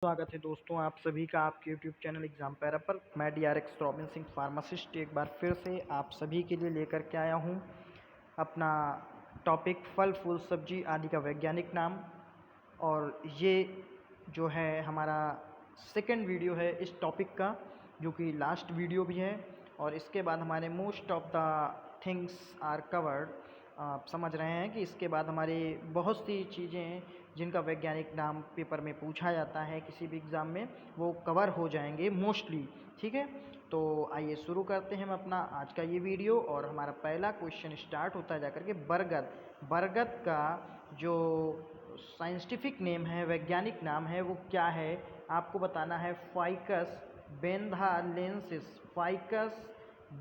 स्वागत है दोस्तों आप सभी का आपके YouTube चैनल एग्ज़ाम पैरा पर। मैं DRX रॉबिन सिंह फार्मासिस्ट एक बार फिर से आप सभी के लिए लेकर के आया हूँ अपना टॉपिक फल फूल सब्जी आदि का वैज्ञानिक नाम। और ये जो है हमारा सेकंड वीडियो है इस टॉपिक का, जो कि लास्ट वीडियो भी है। और इसके बाद हमारे most of the things are covered. आप समझ रहे हैं कि इसके बाद हमारी बहुत सी चीज़ें जिनका वैज्ञानिक नाम पेपर में पूछा जाता है किसी भी एग्ज़ाम में, वो कवर हो जाएंगे मोस्टली। ठीक है, तो आइए शुरू करते हैं हम अपना आज का ये वीडियो। और हमारा पहला क्वेश्चन स्टार्ट होता है जाकर के बरगद। बरगद का जो साइंटिफिक नेम है, वैज्ञानिक नाम है, वो क्या है आपको बताना है। फाइकस बेंथालेंसिस। फाइकस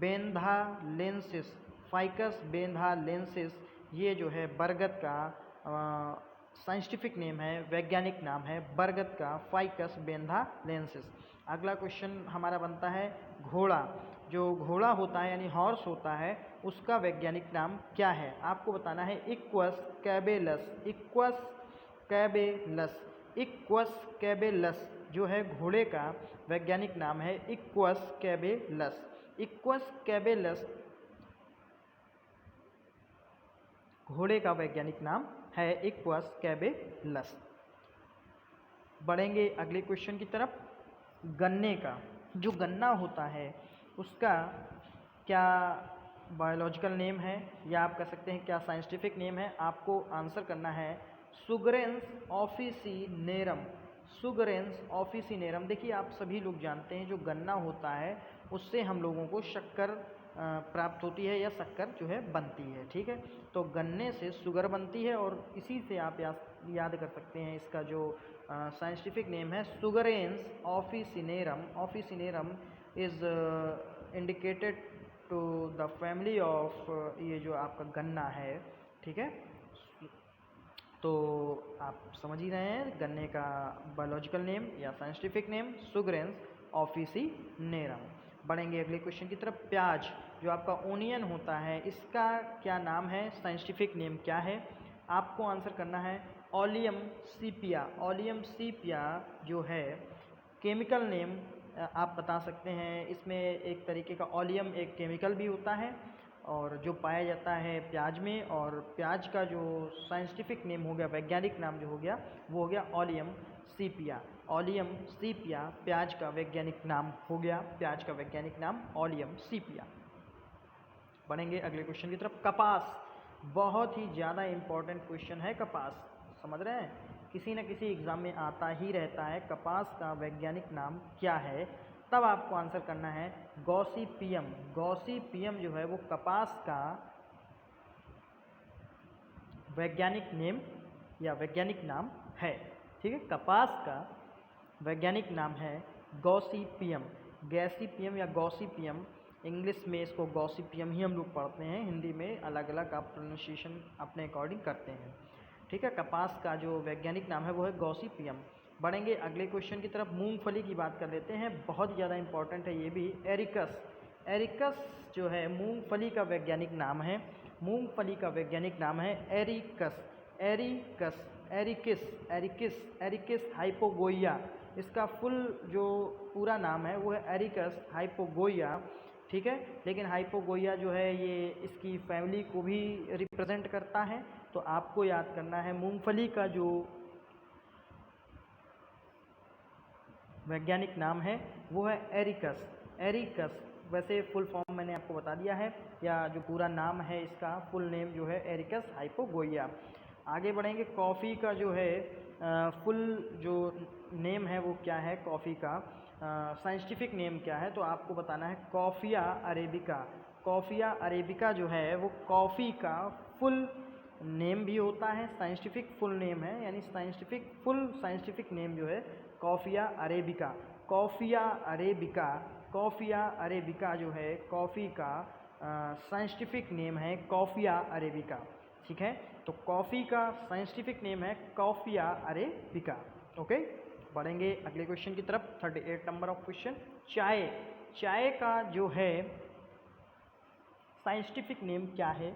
बेंथालेंसिस। फाइकस बेंथालेंसिस ये जो है बरगद का साइंटिफिक नेम है, वैज्ञानिक नाम है बरगद का फाइकस बेंथालेंसिस। अगला क्वेश्चन हमारा बनता है घोड़ा। जो घोड़ा होता है यानी हॉर्स होता है, उसका वैज्ञानिक नाम क्या है आपको बताना है। इक्वस कैबेलस। इक्वस कैबेलस। इक्वस कैबेलस जो है घोड़े का वैज्ञानिक नाम है इक्वस कैबेलस। इक्वस कैबेलस घोड़े का वैज्ञानिक नाम है इक्वस कैबेलस। बढ़ेंगे अगले क्वेश्चन की तरफ। गन्ने का जो गन्ना होता है उसका क्या बायोलॉजिकल नेम है, या आप कह सकते हैं क्या साइंटिफिक नेम है। आपको आंसर करना है सुगरेंस ऑफिसिनेरम। सुगरेंस ऑफिसिनेरम। देखिए आप सभी लोग जानते हैं जो गन्ना होता है उससे हम लोगों को शक्कर प्राप्त होती है या शक्कर जो है बनती है। ठीक है, तो गन्ने से शुगर बनती है और इसी से आप याद कर सकते हैं इसका जो साइंटिफिक नेम है सुगरेंस officinarum. Officinarum is indicated to the family of ये जो आपका गन्ना है। ठीक है, तो आप समझ ही रहे हैं गन्ने का बायोलॉजिकल नेम या साइंटिफिक नेम सुगरेंस ऑफिसिनेरम। बढ़ेंगे अगले क्वेश्चन की तरफ। प्याज जो आपका ओनियन होता है इसका क्या नाम है, साइंटिफिक नेम क्या है। आपको आंसर करना है ओलियम सीपिया। ओलियम सीपिया जो है केमिकल नेम आप बता सकते हैं। इसमें एक तरीके का ओलियम एक केमिकल भी होता है और जो पाया जाता है प्याज में। और प्याज का जो साइंटिफिक नेम हो गया, वैज्ञानिक नाम जो हो गया, वो हो गया ओलियम सीपिया। ओलियम सीपिया प्याज का वैज्ञानिक नाम हो गया। प्याज का वैज्ञानिक नाम ओलियम सीपिया। बढ़ेंगे अगले क्वेश्चन की तरफ। कपास बहुत ही ज़्यादा इम्पोर्टेंट क्वेश्चन है। कपास समझ रहे हैं, किसी न किसी एग्ज़ाम में आता ही रहता है। कपास का वैज्ञानिक नाम क्या है, तब आपको आंसर करना है गॉसिपियम। गॉसिपियम जो है वो कपास का वैज्ञानिक नेम या वैज्ञानिक नाम है। ठीक है, कपास का वैज्ञानिक नाम है गॉसिपियम। गैसीपियम या गॉसिपियम, इंग्लिश में इसको गॉसिपियम ही हम लोग पढ़ते हैं, हिंदी में अलग अलग आप प्रोनाउंसिएशन अपने अकॉर्डिंग करते हैं। ठीक है, कपास का जो वैज्ञानिक नाम है वो है गॉसिपियम। बढ़ेंगे अगले क्वेश्चन की तरफ। मूंगफली की बात कर लेते हैं, बहुत ज़्यादा इंपॉर्टेंट है ये भी। एरिकस। एरिकस जो है मूंगफली का वैज्ञानिक नाम है। मूंगफली का वैज्ञानिक नाम है एरिकस। एरिकस एरिकिस एरिकिस एरिकिस हाइपोगोइया। इसका फुल जो पूरा नाम है वो है एरिकस हाइपोगोइया। ठीक है, लेकिन हाइपोगोइया जो है ये इसकी फैमिली को भी रिप्रेजेंट करता है। तो आपको याद करना है मूंगफली का जो वैज्ञानिक नाम है वो है एरिकस। एरिकस वैसे फुल फॉर्म मैंने आपको बता दिया है, या जो पूरा नाम है इसका फुल नेम जो है एरिकस हाइपोगोइया। आगे बढ़ेंगे। कॉफ़ी का जो है फुल जो नेम है वो क्या है, कॉफ़ी का साइंटिफिक नेम क्या है, तो आपको बताना है कॉफ़िया अरेबिका। कॉफ़िया अरेबिका जो है वो कॉफ़ी का फुल नेम भी होता है, साइंटिफिक फुल नेम है, यानी साइंटिफिक नेम जो है कॉफ़िया अरेबिका। कॉफ़िया अरेबिका। कॉफ़िया अरेबिका जो है कॉफ़ी का साइंटिफिक नेम है कॉफ़िया अरेबिका। ठीक है, तो कॉफ़ी का साइंटिफिक नेम है कॉफ़िया अरेबिका। ओके, बढ़ेंगे अगले क्वेश्चन की तरफ। 38 नंबर ऑफ क्वेश्चन। चाय। चाय का जो है साइंटिफिक नेम क्या है,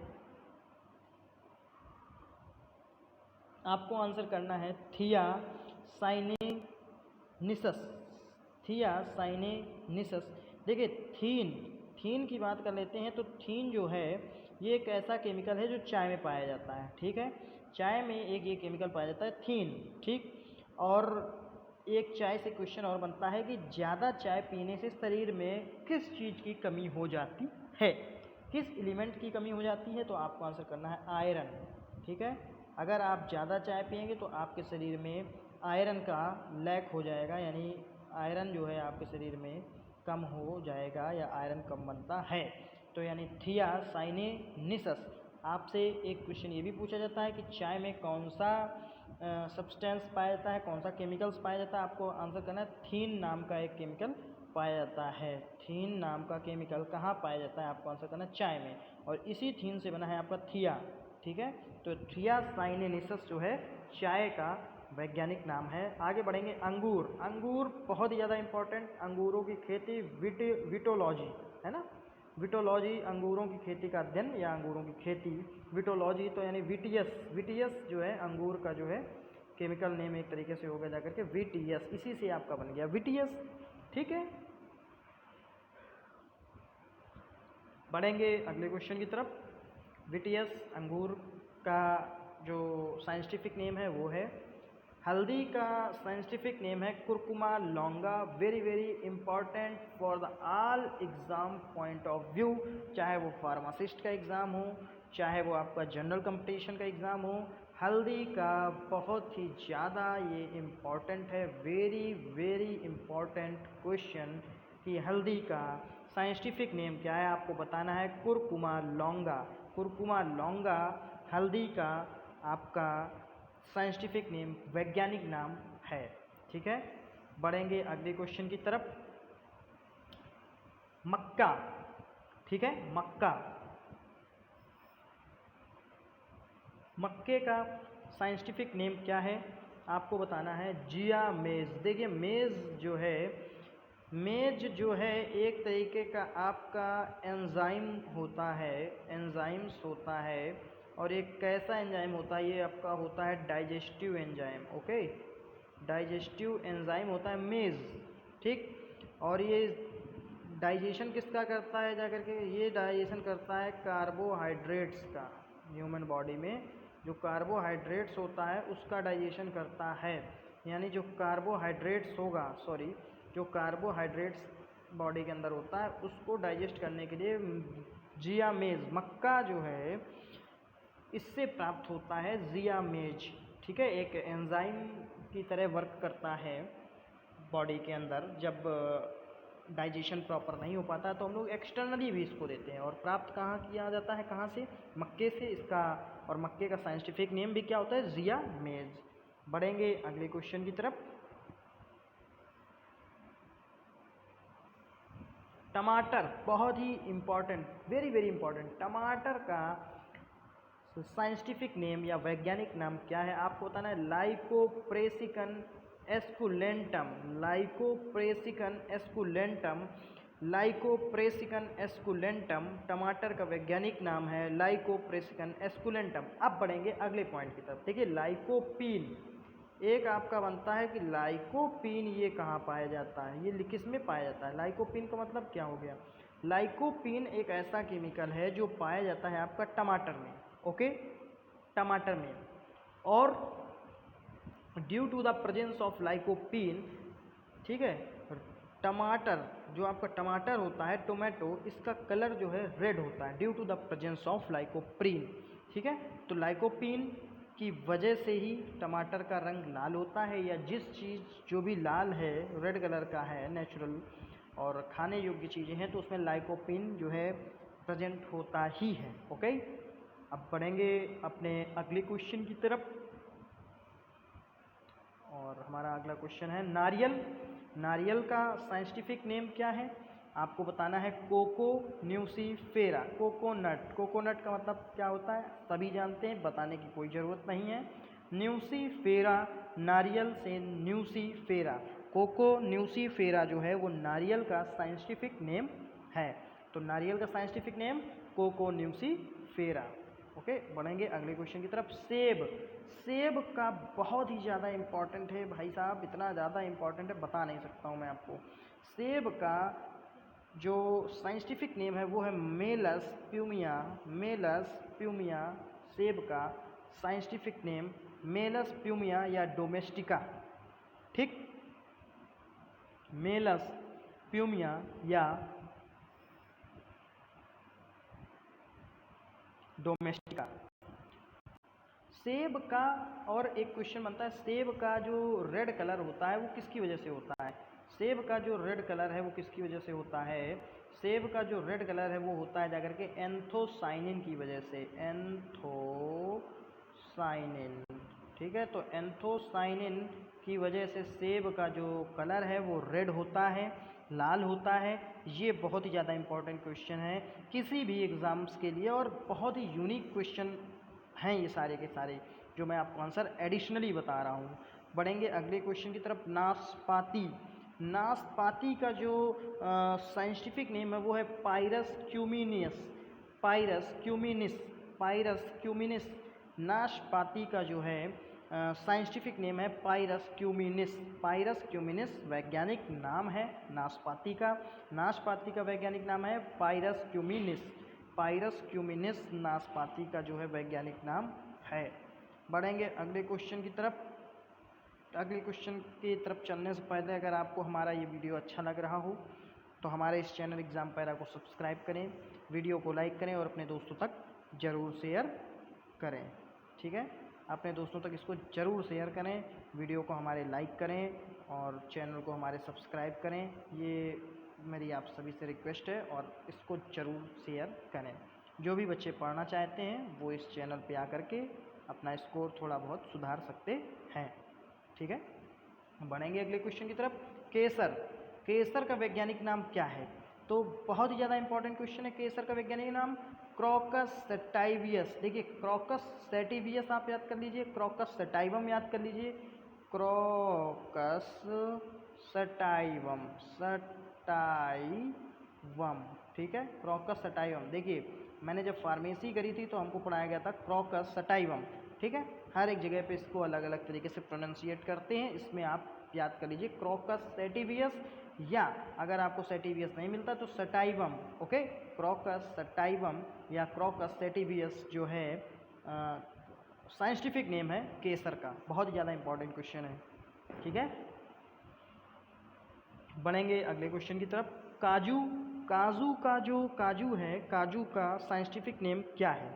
आपको आंसर करना है थिया साइनिंग निसस, थियासाइनेनिसस। देखिए थीन की बात कर लेते हैं तो थीन जो है ये एक ऐसा केमिकल है जो चाय में पाया जाता है, ठीक है। चाय में एक ये केमिकल पाया जाता है थीन, ठीक। और एक चाय से क्वेश्चन और बनता है कि ज़्यादा चाय पीने से शरीर में किस चीज़ की कमी हो जाती है, किस एलिमेंट की कमी हो जाती है, तो आपको आंसर करना है आयरन, ठीक है। अगर आप ज़्यादा चाय पिएंगे तो आपके शरीर में आयरन का लैक हो जाएगा, यानी आयरन जो है आपके शरीर में कम हो जाएगा या आयरन कम बनता है। तो यानी थियासाइनेनिसस। आपसे एक क्वेश्चन ये भी पूछा जाता है कि चाय में कौन सा सब्सटेंस पाया जाता है, कौन सा केमिकल्स पाया जाता है, आपको आंसर करना है थीन नाम का एक केमिकल पाया जाता है। थीन नाम का केमिकल कहाँ पाया जाता है, आपको आंसर करना है चाय में, और इसी थीन से बना है आपका थिया, ठीक है। तो थियासाइनेनिसस जो है चाय का वैज्ञानिक नाम है। आगे बढ़ेंगे, अंगूर। अंगूर बहुत ही ज़्यादा इंपॉर्टेंट, अंगूरों की खेती विटोलॉजी है ना, विटोलॉजी अंगूरों की खेती का अध्ययन या अंगूरों की खेती, विटोलॉजी तो यानी विटियस जो है अंगूर का जो है केमिकल नेम एक तरीके से हो गया जाकर के विटियस, इसी से आपका बन गया विटियस, ठीक है। बढ़ेंगे अगले क्वेश्चन की तरफ। विटियस अंगूर का जो साइंटिफिक नेम है वो है, हल्दी का साइंटिफिक नेम है curcuma लौंगा। Very very important for the all exam point of view, चाहे वो फार्मासिस्ट का एग्ज़ाम हो, चाहे वो आपका जनरल कंपटीशन का एग्ज़ाम हो, हल्दी का बहुत ही ज़्यादा ये इम्पॉर्टेंट है। वेरी वेरी इम्पॉर्टेंट क्वेश्चन कि हल्दी का साइंटिफिक नेम क्या है, आपको बताना है कुरकुमा लौंगा। कुरकुमा लौंगा हल्दी का आपका साइंटिफिक नेम, वैज्ञानिक नाम है, ठीक है। बढ़ेंगे अगले क्वेश्चन की तरफ। मक्का, ठीक है, मक्का, मक्के का साइंटिफिक नेम क्या है, आपको बताना है जिया मेज। देखिए मेज जो है, मेज जो है एक तरीके का आपका एंजाइम होता है, एंजाइम्स होता है, और एक कैसा एंजाइम होता है, ये आपका होता है digestive enzyme, okay, digestive enzyme होता है मेज, ठीक। और ये डाइजेशन किसका करता है जाकर के, ये डाइजेशन करता है कार्बोहाइड्रेट्स का। ह्यूमन बॉडी में जो कार्बोहाइड्रेट्स होता है उसका डाइजेशन करता है, यानी जो कार्बोहाइड्रेट्स होगा, सॉरी, जो कार्बोहाइड्रेट्स बॉडी के अंदर होता है उसको डाइजेस्ट करने के लिए जियामेज, मक्का जो है इससे प्राप्त होता है जियामेज, ठीक है। एक एंजाइम की तरह वर्क करता है बॉडी के अंदर। जब डाइजेशन प्रॉपर नहीं हो पाता तो हम लोग एक्सटर्नली भी इसको देते हैं, और प्राप्त कहाँ किया जाता है, कहाँ से, मक्के से इसका। और मक्के का साइंटिफिक नेम भी क्या होता है, जियामेज। बढ़ेंगे अगले क्वेश्चन की तरफ। टमाटर बहुत ही इम्पॉर्टेंट, वेरी वेरी इम्पॉर्टेंट, टमाटर का साइंटिफिक नेम या वैज्ञानिक नाम क्या है, आपको बताना है लाइकोप्रेसिकन एस्कुलेंटम, लाइकोप्रेसिकन एस्कुलेंटम, लाइकोप्रेसिकन एस्कुलेंटम टमाटर का वैज्ञानिक नाम है, लाइकोप्रेसिकन एस्कुलेंटम। अब बढ़ेंगे अगले पॉइंट की तरफ। देखिए लाइकोपीन, एक आपका बनता है कि लाइकोपीन ये कहाँ पाया जाता है, ये किस में पाया जाता है, लाइकोपीन का मतलब क्या हो गया। लाइकोपीन एक ऐसा केमिकल है जो पाया जाता है आपका टमाटर में, ओके, टमाटर में। और due to the presence of lycopene, ठीक है, टमाटर जो आपका टमाटर होता है, टोमेटो, इसका कलर जो है रेड होता है due to the presence of lycopene, ठीक है। तो लाइकोपीन की वजह से ही टमाटर का रंग लाल होता है, या जिस चीज़ जो भी लाल है, रेड कलर का है नेचुरल और खाने योग्य चीज़ें हैं, तो उसमें लाइकोपीन जो है प्रेजेंट होता ही है, ओके। अब बढ़ेंगे अपने अगले क्वेश्चन की तरफ, और हमारा अगला क्वेश्चन है नारियल। नारियल का साइंटिफिक नेम क्या है, आपको बताना है कोको न्यूसीफेरा, कोकोनट। कोकोनट का मतलब क्या होता है सभी जानते हैं, बताने की कोई ज़रूरत नहीं है। न्यूसीफेरा, नारियल से न्यूसीफेरा, कोको न्यूसीफेरा जो है वो नारियल का साइंटिफिक नेम है। तो नारियल का scientific name cocos nucifera. Okay, बढ़ेंगे अगले क्वेश्चन की तरफ। सेब, सेब का बहुत ही ज़्यादा इम्पॉर्टेंट है भाई साहब, इतना ज़्यादा इम्पॉर्टेंट है बता नहीं सकता हूँ मैं आपको। सेब का जो साइंटिफिक नेम है वो है मेलस प्यूमिया, मेलस प्यूमिया। सेब का साइंटिफिक नेम मेलस प्यूमिया या डोमेस्टिका, ठीक, मेलस प्यूमिया या डोमेस्टिका। सेब का और एक क्वेश्चन बनता है, सेब का जो रेड कलर होता है वो किसकी वजह से होता है? सेब का जो रेड कलर है वो किसकी वजह से होता है? सेब का जो रेड कलर है वो होता है जाकर के एंथोसाइनिन की वजह से, एंथोसाइनिन, ठीक है। तो एंथोसाइनिन की वजह से सेब का जो कलर है वो रेड होता है, लाल होता है। ये बहुत ही ज़्यादा इम्पोर्टेंट क्वेश्चन है किसी भी एग्ज़ाम्स के लिए और बहुत ही यूनिक क्वेश्चन हैं ये सारे के सारे, जो मैं आपको आंसर एडिशनली बता रहा हूँ। बढ़ेंगे अगले क्वेश्चन की तरफ। नाशपाती, नाशपाती का जो साइंटिफिक नेम है वो है पायरस क्यूमिनियस, पायरस क्यूमिनिस, पायरस क्यूमिनिस। नाशपाती का जो है साइंटिफिक नेम है पायरस क्यूमिनिस, पायरस क्यूमिनिस वैज्ञानिक नाम है नाशपाती का। नाशपाती का वैज्ञानिक नाम है पायरस क्यूमिनिस, पायरस क्यूमिनिस नाशपाती का जो है वैज्ञानिक नाम है। बढ़ेंगे अगले क्वेश्चन की तरफ। अगले क्वेश्चन की तरफ चलने से पहले अगर आपको हमारा ये वीडियो अच्छा लग रहा हो तो हमारे इस चैनल एग्ज़ाम पैरा को सब्सक्राइब करें, वीडियो को लाइक करें और अपने दोस्तों तक ज़रूर शेयर करें, ठीक है। अपने दोस्तों तक इसको ज़रूर शेयर करें, वीडियो को हमारे लाइक करें और चैनल को हमारे सब्सक्राइब करें। ये मेरी आप सभी से रिक्वेस्ट है और इसको ज़रूर शेयर करें। जो भी बच्चे पढ़ना चाहते हैं वो इस चैनल पे आकर के अपना स्कोर थोड़ा बहुत सुधार सकते हैं, ठीक है। बढ़ेंगे अगले क्वेश्चन की तरफ। केसर, केसर का वैज्ञानिक नाम क्या है? तो बहुत ही ज़्यादा इंपॉर्टेंट क्वेश्चन है। केसर का वैज्ञानिक नाम क्रॉकस सटाइवियस। देखिए क्रॉकस सैटिवियस आप याद कर लीजिए, क्रॉकस सटाइवम याद कर लीजिए, क्रॉकस सटाइवम, सटाइवम, ठीक है, क्रॉकस सटाइवम। देखिए मैंने जब फार्मेसी करी थी तो हमको पढ़ाया गया था क्रॉकस सटाइवम, ठीक है। हर एक जगह पे इसको अलग अलग तरीके से प्रोनाउंसिएट करते हैं, इसमें आप याद कर लीजिए क्रॉकस सैटिवियस, या अगर आपको सैटिवियस नहीं मिलता तो सटाइवम, ओके। क्रॉकस सटाइवम या क्रॉकस सैटिवियस जो है साइंटिफिक नेम है केसर का। बहुत ही ज़्यादा इंपॉर्टेंट क्वेश्चन है, ठीक है। बढ़ेंगे अगले क्वेश्चन की तरफ। काजू, काजू का जो काजू है, काजू का साइंटिफिक नेम क्या है?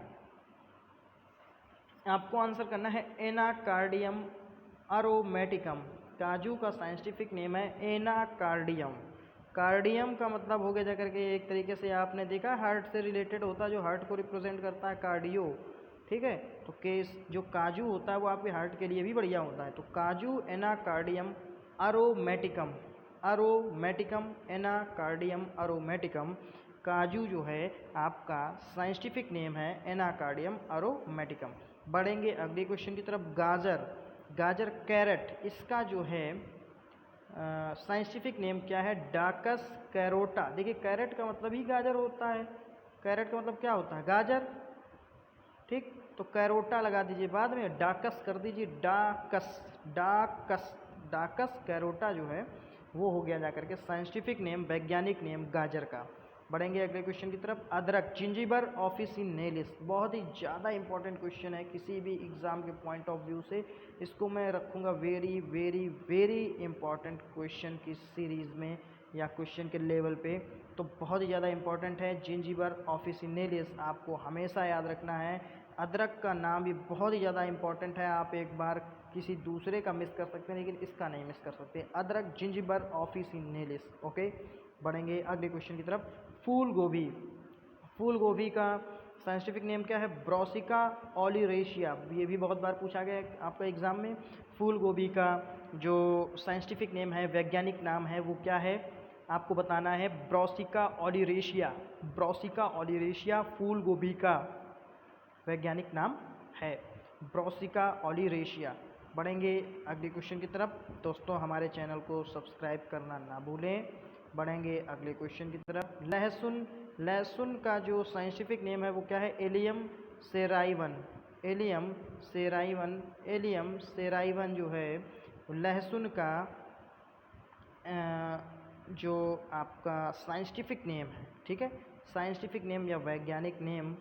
आपको आंसर करना है एनाकार्डियम अरोमेटिकम। काजू का साइंटिफिक नेम है एनाकार्डियम। कार्डियम का मतलब हो गया जाकर के एक तरीके से आपने देखा हार्ट से रिलेटेड होता है, जो हार्ट को रिप्रेजेंट करता है कार्डियो, ठीक है। तो केस जो काजू होता है वो आपके हार्ट के लिए भी बढ़िया होता है। तो काजू एनाकार्डियम अरोमेटिकम, अरोमेटिकम, एनाकार्डियम अरोमेटिकम। काजू जो है आपका साइंटिफिक नेम है एनाकार्डियम अरोमेटिकम। बढ़ेंगे अगले क्वेश्चन की तरफ। गाजर, गाजर कैरेट, इसका जो है साइंटिफिक नेम क्या है? डाकस कैरोटा। देखिए कैरेट का मतलब ही गाजर होता है, कैरेट का मतलब क्या होता है? गाजर, ठीक। तो कैरोटा लगा दीजिए बाद में, डाकस कर दीजिए, डाकस, डाकस, डाकस कैरोटा जो है वो हो गया जाकर के साइंटिफिक नेम, वैज्ञानिक नेम गाजर का। बढ़ेंगे अगले क्वेश्चन की तरफ। अदरक, जिंजिबर ऑफिसिनेलिस, बहुत ही ज़्यादा इंपॉर्टेंट क्वेश्चन है किसी भी एग्ज़ाम के पॉइंट ऑफ व्यू से। इसको मैं रखूँगा very very very important question की सीरीज़ में या क्वेश्चन के लेवल पे, तो बहुत ही ज़्यादा इंपॉर्टेंट है। जिंजिबर ऑफिसिनेलिस आपको हमेशा याद रखना है। अदरक का नाम भी बहुत ही ज़्यादा इंपॉर्टेंट है, आप एक बार किसी दूसरे का मिस कर सकते हैं लेकिन इसका नहीं मिस कर सकते। अदरक, जिंजिबर ऑफिसिनेलिस, ओके। बढ़ेंगे अगले क्वेश्चन की तरफ। फूल गोभी, फूल गोभी का साइंटिफिक नेम क्या है? ब्रोसिका ओलिरेशिया। ये भी बहुत बार पूछा गया है आपका एग्ज़ाम में। फूल गोभी का जो साइंटिफिक नेम है, वैज्ञानिक नाम है, वो क्या है? आपको बताना है ब्रोसिका ओलिरेशिया, ब्रोसिका ओलिरेशिया फूल गोभी का वैज्ञानिक नाम है, ब्रोसिका ओलिरेशिया। बढ़ेंगे अगले क्वेश्चन की तरफ। दोस्तों हमारे चैनल को सब्सक्राइब करना ना भूलें। बढ़ेंगे अगले क्वेश्चन की तरफ। लहसुन, लहसुन का जो साइंटिफिक नेम है वो क्या है? एलियम सेराइवन, एलियम सेराइवन, एलियम सेराइवन जो है लहसुन का जो आपका साइंटिफिक नेम है, ठीक है, साइंटिफिक नेम या वैज्ञानिक नेम,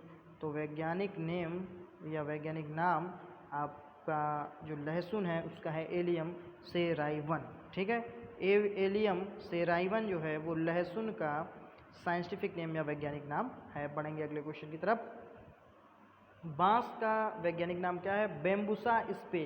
तो वैज्ञानिक नेम या वैज्ञानिक नाम आपका जो लहसुन है उसका है एलियम सेराइवन, ठीक है। एलियम सेराइवन जो है वो लहसुन का साइंटिफिक नेम या वैज्ञानिक नाम है। बढ़ेंगे अगले क्वेश्चन की तरफ। बांस का वैज्ञानिक नाम क्या है? बैम्बुसा स्पे।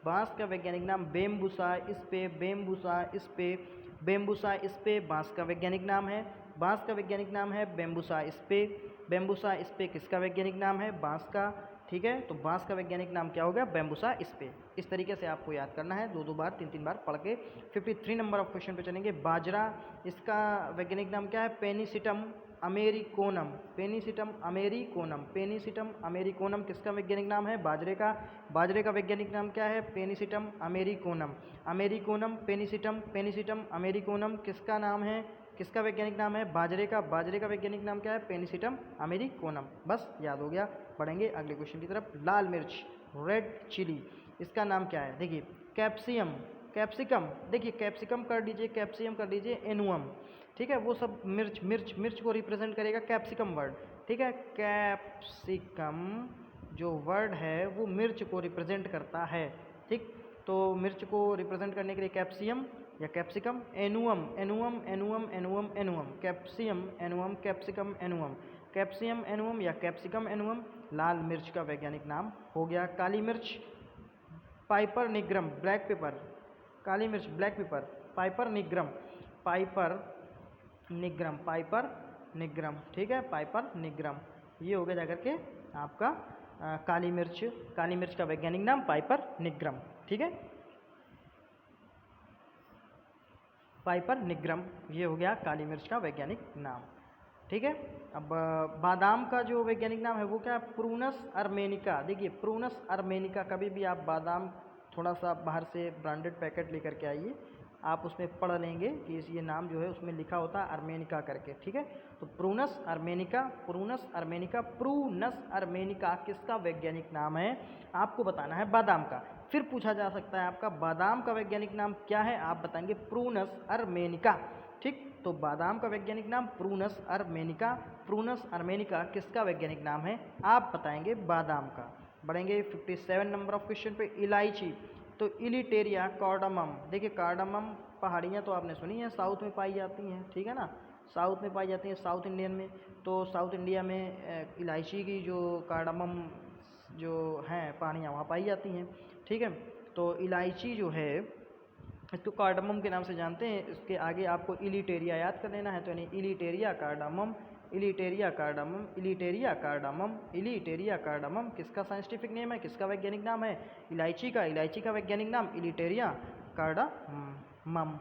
बांस का वैज्ञानिक नाम बैम्बुसा स्पे, बैम्बुसा स्पे, बैम्बुसा स्पे बांस का वैज्ञानिक नाम है। बांस का वैज्ञानिक नाम है बैम्बुसा स्पे। बैम्बुसा स्पे किसका वैज्ञानिक नाम है? बांस का, ठीक है। तो बांस का वैज्ञानिक नाम क्या हो गया? बैम्बुसा स्पे। इस तरीके से आपको याद करना है, 2-2 बार 3-3 बार पढ़ के। 53 नंबर ऑफ क्वेश्चन पे चलेंगे। बाजरा, इसका वैज्ञानिक नाम क्या है? पेनिसिटम अमेरिकोनम। पेनिसिटम अमेरिकोनम, पेनिसिटम अमेरिकोनम किसका वैज्ञानिक नाम है? बाजरे का। बाजरे का वैज्ञानिक नाम क्या है? पेनिसिटम अमेरिकोनम। अमेरिकोनम पेनिसिटम, पेनिसिटम अमेरिकोनम किसका नाम है? किसका वैज्ञानिक नाम है? बाजरे का। बाजरे का वैज्ञानिक नाम क्या है? पेनिसिटम अमेरिकोनम। बस याद हो गया। बढ़ेंगे अगले क्वेश्चन की तरफ। लाल मिर्च, रेड चिली, इसका नाम क्या है? देखिए कैप्सियम, कैप्सिकम, देखिए कैप्सिकम कर दीजिए, कैप्सियम कर दीजिए, एनुअम, ठीक है। वो सब मिर्च मिर्च मिर्च को रिप्रेजेंट करेगा कैप्सिकम वर्ड, ठीक है। कैप्सिकम जो वर्ड है वो मिर्च को रिप्रेजेंट करता है, ठीक। तो मिर्च को रिप्रेजेंट करने के लिए कैप्सियम या कैप्सिकम। एनुअम, एनुअम, एनुअम, एनुअम, एनुअम, कैप्सियम एनुअम, कैप्सिकम एनुअम, कैप्सियम एनुअम या कैप्सिकम एनुअम लाल मिर्च का वैज्ञानिक नाम हो गया। काली मिर्च, पाइपर निग्रम, ब्लैक पेपर। काली मिर्च black pepper, Piper nigrum, Piper nigrum, Piper nigrum, ठीक है, पाइपर निग्रम। ये हो गया जाकर के आपका काली मिर्च। काली मिर्च का वैज्ञानिक नाम पाइपर निग्रम, ठीक है, पाइपर निग्रम। ये हो गया काली मिर्च का वैज्ञानिक नाम, ठीक है। अब बादाम का जो वैज्ञानिक नाम है वो क्या है? प्रूनस अर्मेनिका। देखिए प्रूनस अर्मेनिका, कभी भी आप बादाम थोड़ा सा बाहर से ब्रांडेड पैकेट लेकर के आइए, आप उसमें पढ़ लेंगे कि ये नाम जो है उसमें लिखा होता है अर्मेनिका करके, ठीक है। तो प्रूनस अर्मेनिका, प्रूनस अर्मेनिका, प्रूनस अर्मेनिका किसका वैज्ञानिक नाम है? आपको बताना है बादाम का। फिर पूछा जा सकता है आपका बादाम का वैज्ञानिक नाम क्या है? आप बताएंगे प्रूनस अर्मेनिका, ठीक। तो बादाम का वैज्ञानिक नाम प्रूनस अर्मेनिका। प्रूनस अर्मेनिका किसका वैज्ञानिक नाम है? आप बताएंगे बादाम का। बढ़ेंगे 57 नंबर ऑफ क्वेश्चन पे। इलायची, तो इलिटेरिया कार्डामम। देखिए कार्डामम पहाड़ियाँ तो आपने सुनी है, साउथ में पाई जाती हैं, ठीक है ना, साउथ में पाई जाती हैं, साउथ इंडियन में। तो साउथ इंडिया में इलायची की जो कार्डामम जो हैं पहाड़ियाँ वहाँ पाई जाती हैं, ठीक है। तो इलायची जो है इसको कार्डामम के नाम से जानते हैं। इसके आगे आपको इलिटेरिया याद कर लेना है, तो यानी इलिटेरिया कार्डामम, इलिटेरिया कार्डामम, इलिटेरिया कार्डामम, इलिटेरिया कार्डामम किसका साइंटिफिक नेम है? किसका वैज्ञानिक नाम है? इलायची का। इलायची का वैज्ञानिक नाम इलिटेरिया कार्डामम।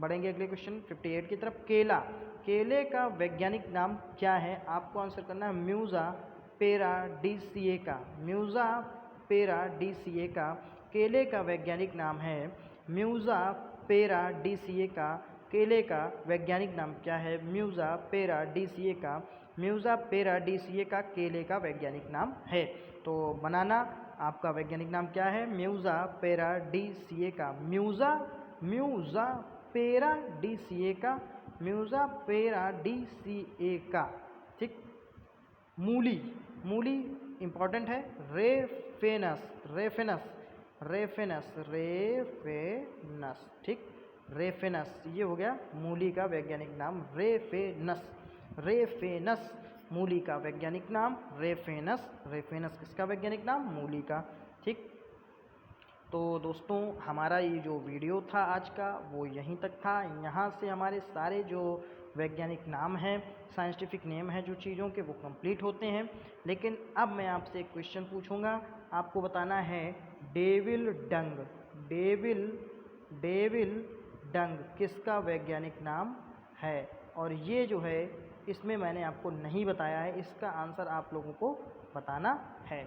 बढ़ेंगे अगले क्वेश्चन 58 की तरफ। केला, केले का वैज्ञानिक नाम क्या है? आपको आंसर करना है म्यूजा पेराडिसिएका। म्यूजा पेराडिसिएका केले का वैज्ञानिक नाम है म्यूजा पेराडिसिएका। केले का वैज्ञानिक नाम क्या है? म्यूजा पेराडिसिएका। म्यूजा पेराडिसिएका केले का वैज्ञानिक नाम है। तो बनाना आपका वैज्ञानिक नाम क्या है? म्यूजा पेराडिसिएका। म्यूजा, म्यूजा पेराडिसिएका, म्यूजा पेराडिसिएका, ठीक। मूली, मूली इंपॉर्टेंट है। रेफेनस, रेफेनस, रेफेनस, रेफेनस, ठीक, रेफेनस। ये हो गया मूली का वैज्ञानिक नाम रेफेनस। रेफेनस मूली का वैज्ञानिक नाम रेफेनस। रेफेनस किसका वैज्ञानिक नाम? मूली का, ठीक। तो दोस्तों हमारा ये जो वीडियो था आज का वो यहीं तक था। यहाँ से हमारे सारे जो वैज्ञानिक नाम हैं, साइंटिफिक नेम है जो चीज़ों के, वो कंप्लीट होते हैं। लेकिन अब मैं आपसे एक क्वेश्चन पूछूंगा, आपको बताना है डेविल डंग, डेविल, डेविल डंग किसका वैज्ञानिक नाम है? और ये जो है इसमें मैंने आपको नहीं बताया है, इसका आंसर आप लोगों को बताना है।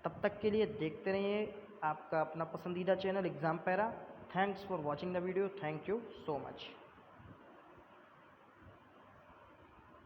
तब तक के लिए देखते रहिए आपका अपना पसंदीदा channel exam para. Thanks for watching the video, thank you so much.